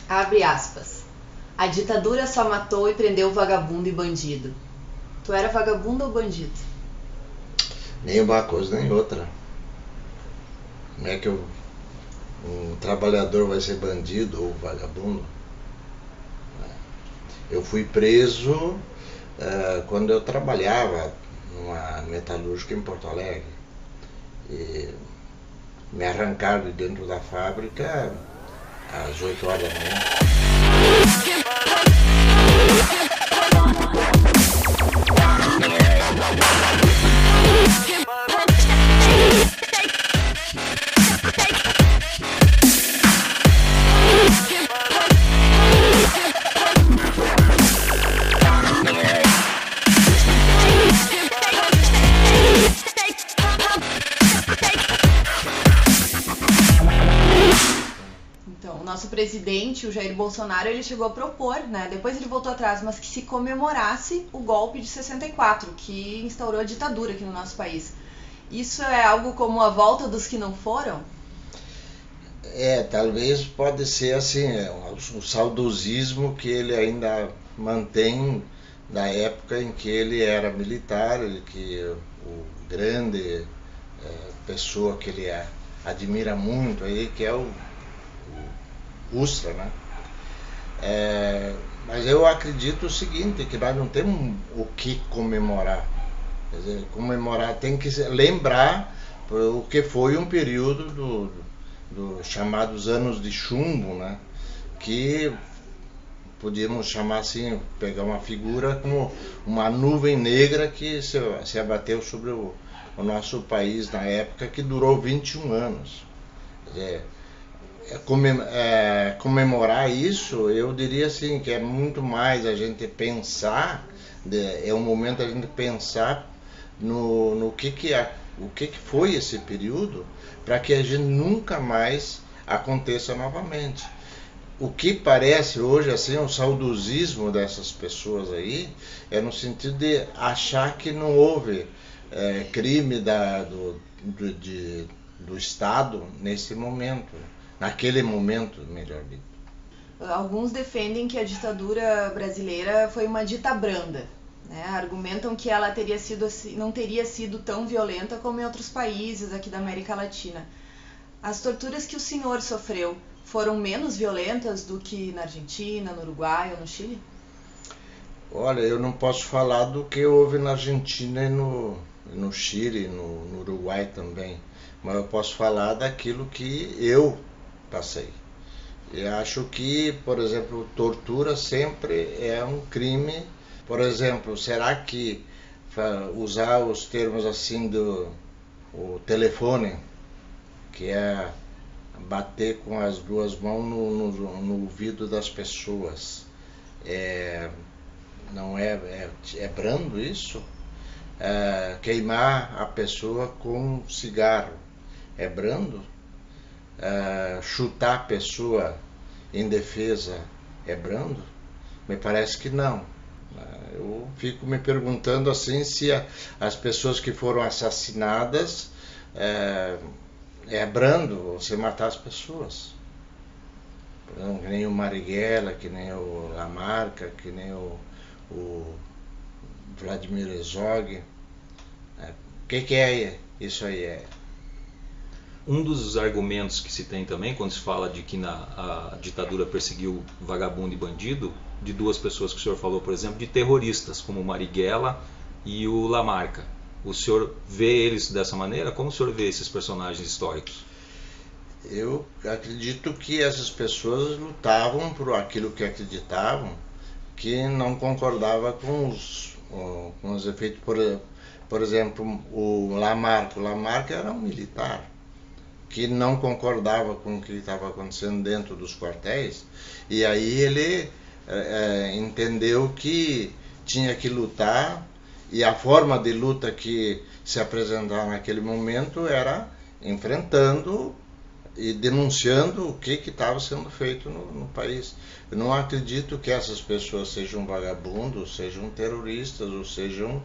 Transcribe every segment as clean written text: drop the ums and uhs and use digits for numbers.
Abre aspas. A ditadura só matou e prendeu vagabundo e bandido. Tu era vagabundo ou bandido? Nem uma coisa nem outra. Como é que um trabalhador vai ser bandido ou vagabundo? Eu fui preso quando eu trabalhava numa metalúrgica em Porto Alegre. E me arrancaram de dentro da fábrica às 8 horas da manhã. Então, o nosso presidente, o Jair Bolsonaro, ele chegou a propor, né, depois ele voltou atrás, mas que se comemorasse o golpe de 64, que instaurou a ditadura aqui no nosso país. Isso é algo como a volta dos que não foram? Talvez pode ser assim, o saudosismo que ele ainda mantém da época em que ele era militar, que o grande pessoa que ele admira muito aí, que é o Ustra, né? Mas eu acredito o seguinte, que nós não temos o que comemorar. Quer dizer, comemorar tem que lembrar o que foi um período dos chamados anos de chumbo, né? Que podíamos chamar assim, pegar uma figura como uma nuvem negra que se abateu sobre o nosso país na época, que durou 21 anos. Quer dizer, comemorar isso, eu diria assim, que é muito mais a gente pensar, é um momento a gente pensar no que foi esse período, para que a gente nunca mais aconteça novamente. O que parece hoje assim um saudosismo dessas pessoas aí é no sentido de achar que não houve crime do Estado nesse momento, naquele momento, melhor dito. Alguns defendem que a ditadura brasileira foi uma dita branda, né? Argumentam que ela não teria sido tão violenta como em outros países aqui da América Latina. As torturas que o senhor sofreu foram menos violentas do que na Argentina, no Uruguai ou no Chile? Olha, eu não posso falar do que houve na Argentina e no Chile, no Uruguai também, mas eu posso falar daquilo que eu passei. Eu acho que, por exemplo, tortura sempre é um crime. Por exemplo, será que usar os termos assim o telefone, que é bater com as duas mãos no ouvido das pessoas, não é brando isso? Queimar a pessoa com cigarro é brando? Chutar a pessoa indefesa é brando? Me parece que não. Eu fico me perguntando assim se as pessoas que foram assassinadas é brando você matar as pessoas. Que nem o Marighella, que nem o Lamarca, que nem o Vladimir Herzog. O que é isso aí? Um dos argumentos que se tem também, quando se fala de que a ditadura perseguiu vagabundo e bandido, de duas pessoas que o senhor falou, por exemplo, de terroristas, como o Marighella e o Lamarca. O senhor vê eles dessa maneira? Como o senhor vê esses personagens históricos? Eu acredito que essas pessoas lutavam por aquilo que acreditavam, que não concordava com os efeitos. Por exemplo, o Lamarca era um militar que não concordava com o que estava acontecendo dentro dos quartéis, e aí ele entendeu que tinha que lutar, e a forma de luta que se apresentava naquele momento era enfrentando e denunciando o que estava sendo feito no país. Eu não acredito que essas pessoas sejam vagabundos, sejam terroristas, ou sejam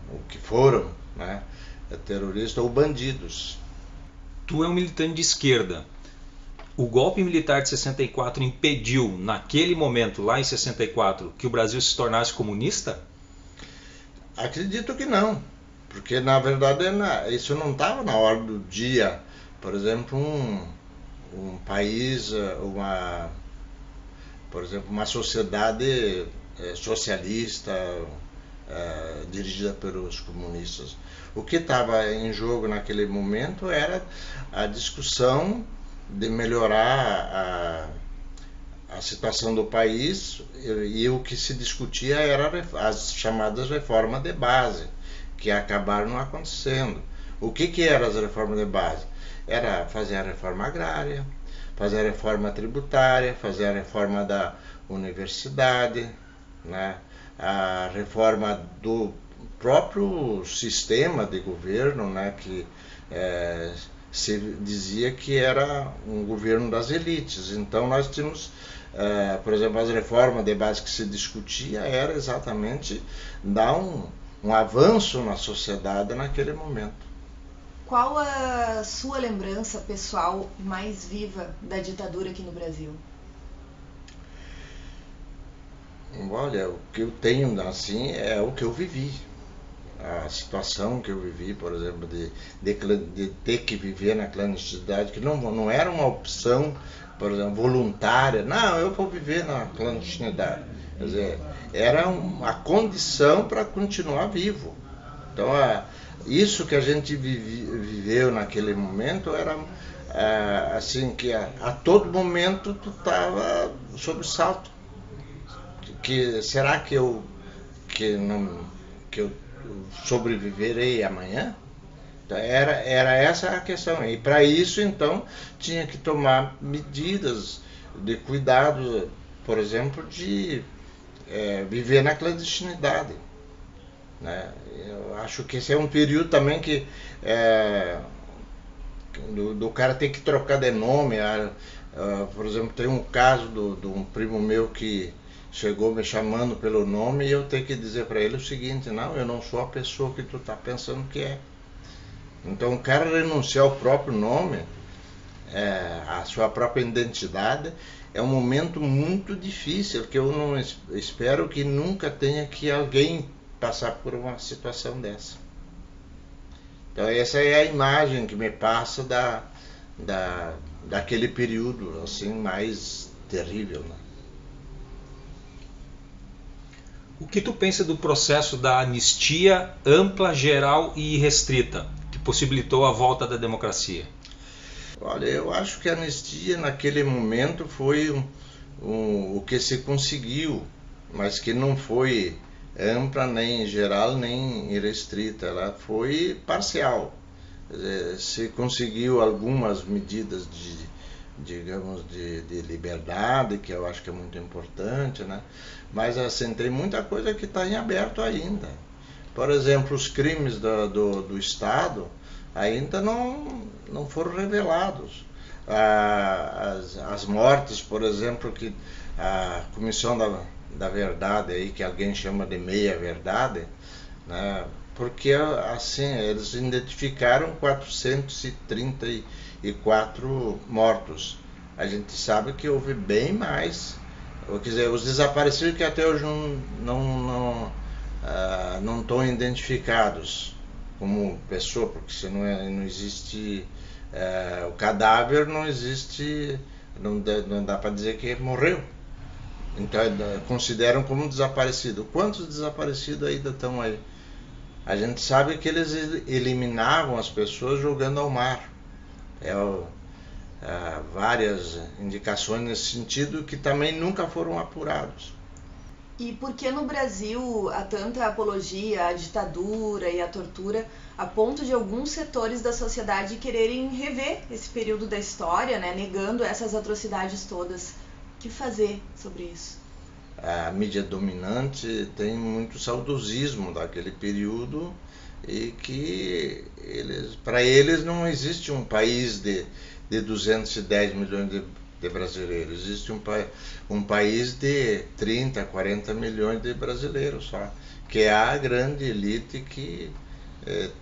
o que foram, né, terroristas ou bandidos. Tu é um militante de esquerda. O golpe militar de 64 impediu, naquele momento, lá em 64, que o Brasil se tornasse comunista? Acredito que não, porque na verdade isso não estava na ordem do dia. Por exemplo, um país, por exemplo, uma sociedade socialista dirigida pelos comunistas. O que estava em jogo naquele momento era a discussão de melhorar a situação do país, e o que se discutia era as chamadas reformas de base, que acabaram não acontecendo. O que eram as reformas de base? Era fazer a reforma agrária, fazer a reforma tributária, fazer a reforma da universidade, né? A reforma do próprio sistema de governo, né? Que se dizia que era um governo das elites. Então nós tínhamos, por exemplo, as reformas de base que se discutia era exatamente dar um avanço na sociedade naquele momento. Qual a sua lembrança pessoal mais viva da ditadura aqui no Brasil? Olha, o que eu tenho assim é o que eu vivi. A situação que eu vivi, por exemplo, de ter que viver na clandestinidade, que não era uma opção, por exemplo, voluntária. Não, eu vou viver na clandestinidade. Quer dizer, era uma condição para continuar vivo. Então, isso que a gente viveu naquele momento era assim, que a todo momento tu estava sob salto. Será que eu sobreviverei amanhã? Então, era essa a questão. E para isso, então, tinha que tomar medidas de cuidado, por exemplo, de viver na clandestinidade, né? Eu acho que esse é um período também que do cara ter que trocar de nome. Por exemplo, tem um caso de um primo meu que chegou me chamando pelo nome e eu tenho que dizer para ele o seguinte: não, eu não sou a pessoa que tu está pensando que é. Então o cara renunciar ao próprio nome, a sua própria identidade, é um momento muito difícil, que eu não espero que nunca tenha que alguém passar por uma situação dessa. Então essa é a imagem que me passa daquele período assim mais terrível, né? O que tu pensa do processo da anistia ampla, geral e irrestrita, que possibilitou a volta da democracia? Olha, eu acho que a anistia naquele momento foi o que se conseguiu, mas que não foi ampla, nem geral, nem irrestrita. Ela foi parcial. Se conseguiu algumas medidas digamos, de liberdade, que eu acho que é muito importante, né? Mas assim, tem muita coisa que está em aberto ainda. Por exemplo, os crimes do Estado ainda não foram revelados. As mortes, por exemplo, que a Comissão da Verdade, aí, que alguém chama de meia-verdade, né? Porque assim, eles identificaram 434 mortos. A gente sabe que houve bem mais. Quer dizer, os desaparecidos que até hoje não estão identificados como pessoa, porque se não existe o cadáver, não existe, não dá para dizer que morreu. Então consideram como desaparecido. Quantos desaparecidos ainda estão aí? A gente sabe que eles eliminavam as pessoas jogando ao mar. Várias indicações nesse sentido que também nunca foram apurados. E por que no Brasil há tanta apologia à ditadura e à tortura, a ponto de alguns setores da sociedade quererem rever esse período da história, né, negando essas atrocidades todas? O que fazer sobre isso? A mídia dominante tem muito saudosismo daquele período e que para eles não existe um país de 210 milhões de brasileiros, existe um país de 30, 40 milhões de brasileiros só, que é a grande elite que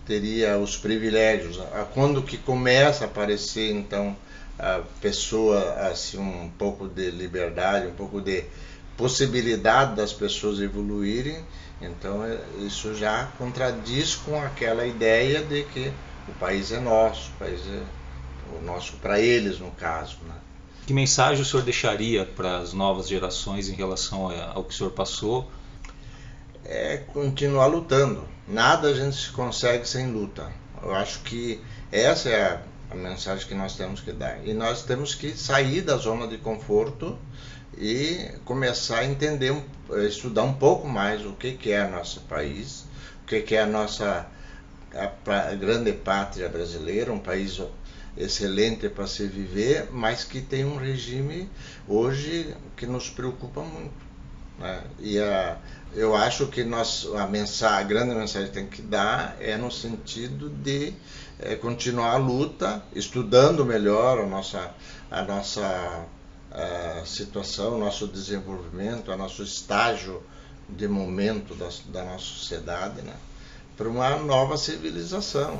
teria os privilégios. Quando que começa a aparecer então a pessoa, assim, um pouco de liberdade, um pouco de possibilidade das pessoas evoluírem, então isso já contradiz com aquela ideia de que o país é nosso, o país é o nosso para eles, no caso, né? Que mensagem o senhor deixaria para as novas gerações em relação ao que o senhor passou? É continuar lutando. Nada a gente consegue sem luta. Eu acho que essa é a mensagem que nós temos que dar. E nós temos que sair da zona de conforto e começar a entender, estudar um pouco mais o que é nosso país, o que é a grande pátria brasileira, um país excelente para se viver, mas que tem um regime hoje que nos preocupa muito, né? Eu acho que a grande mensagem que tem que dar é no sentido de continuar a luta, estudando melhor a nossa situação, o nosso desenvolvimento, o nosso estágio de momento da nossa sociedade, né? Para uma nova civilização.